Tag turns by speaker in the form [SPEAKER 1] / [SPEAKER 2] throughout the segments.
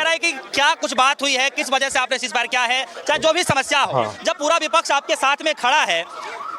[SPEAKER 1] रहा है कि क्या कुछ बात हुई है, किस वजह से आपने सीज फायर किया है, चाहे जो भी समस्या हो। जब पूरा विपक्ष आपके साथ में खड़ा है,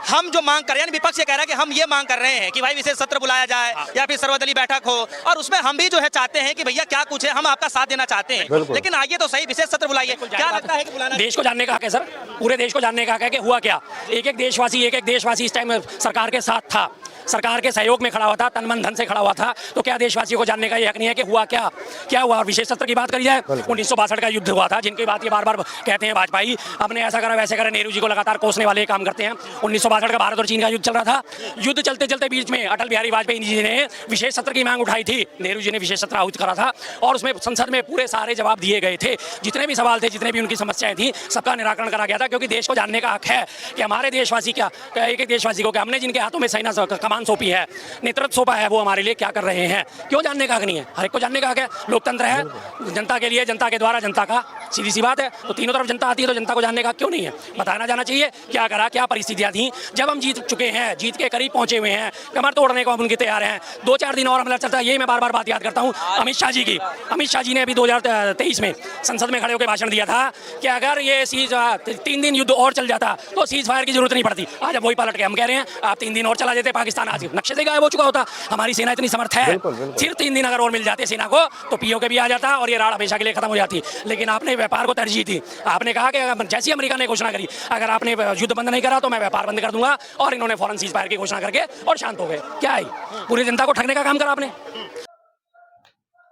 [SPEAKER 1] हम जो मांग कर रहे हैं, विपक्ष ये कह रहा है कि हम ये मांग कर रहे हैं कि भाई विशेष सत्र बुलाया जाए या फिर सर्वदलीय बैठक हो, और उसमें हम भी जो है चाहते हैं कि भैया क्या कुछ है, हम आपका साथ देना चाहते हैं, लेकिन आइए तो सही, विशेष सत्र बुलाइए। क्या लगता है कि बुलाना?
[SPEAKER 2] देश को जानने का हक है सर, पूरे देश को जानने का हक है कि हुआ क्या। एक एक देशवासी इस टाइम सरकार के साथ था, सरकार के सहयोग में खड़ा हुआ था, तन मन धन से खड़ा हुआ था। तो क्या देशवासियों को जानने का ये हक नहीं है कि हुआ क्या, क्या हुआ? और विशेष सत्र की बात करी जाए, 1962 का युद्ध हुआ था, जिनकी बात ये बार बार कहते हैं वाजपेयी, हमने ऐसा करा वैसे करा, नेहरू जी को लगातार कोसने वाले काम करते हैं। 1962 का भारत और चीन का युद्ध चल रहा था। युद्ध चलते चलते बीच में अटल बिहारी वाजपेयी जी ने विशेष सत्र की मांग उठाई थी, नेहरू जी ने विशेष सत्र आहूत करा था, और उसमें संसद में पूरे सारे जवाब दिए गए थे। जितने भी सवाल थे, जितने भी उनकी समस्याएं थी, सबका निराकरण करा गया था। क्योंकि देश को जानने का हक है कि हमारे देशवासी क्या, एक एक देशवासी को, हमने जिनके हाथों में सेना कमान सौंपी है, नेतृत्व सौंपा है, वो हमारे लिए क्या कर रहे हैं, क्यों जानने का हक नहीं है? हर एक को जानने का हक है। लोकतंत्र है, जनता के लिए, जनता के द्वारा जनता का, सीधी सी बात है। तो तीनों तरफ जनता आती है, तो जनता को जानने का क्यों नहीं है? बताना जाना चाहिए क्या करा, क्या परिस्थितियां थी। जब हम जीत चुके हैं, जीत के करीब पहुंचे हुए हैं, कमर तोड़ने को हम उनके तैयार हैं। 2-4 दिन और हमला चलता है, ये मैं बार बार बात याद करता हूँ अमित शाह जी की। अमित शाह जी ने अभी 2023 में संसद में खड़े होकर भाषण दिया था कि अगर ये 3 दिन युद्ध और चल जाता तो सीज फायर की जरूरत नहीं पड़ती। आज अब वही पलट के हम कह रहे हैं आप 3 दिन और चला देते, पाकिस्तान आज नक्शे से गायब हो चुका होता। हमारी सेना इतनी समर्थ है, सिर्फ 3 दिन अगर और मिल जाते सेना को, तो पीओके भी आ जाता और ये राड़ हमेशा के लिए खत्म हो जाती। लेकिन आपने व्यापार को तरजीह दी। आपने कहा कि जैसी अमेरिका ने घोषणा करी, अगर आपने युद्ध बंद नहीं करा तो मैं व्यापार बंद कर दूंगा, और इन्होंने फौरन सीज फायर की घोषणा करके और शांत हो गए। क्या है, पूरी जनता को ठगने का काम करा आपने।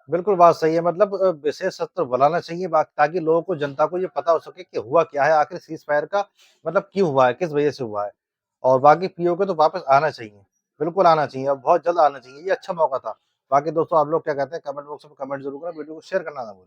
[SPEAKER 3] बिल्कुल बात सही है। मतलब विशेष सत्र बुलाना चाहिए ताकि लोगों को, जनता को ये पता हो सके कि हुआ क्या है, आखिर सीज फायर का मतलब क्यों हुआ है, किस वजह से हुआ है। और बाकी पीओके तो वापस आना चाहिए, बिल्कुल आना चाहिए, और बहुत जल्द आना चाहिए। ये अच्छा मौका था। बाकी दोस्तों आप लोग क्या कहते हैं, कमेंट बॉक्स में कमेंट जरूर करें, वीडियो को शेयर करना ना भूलें।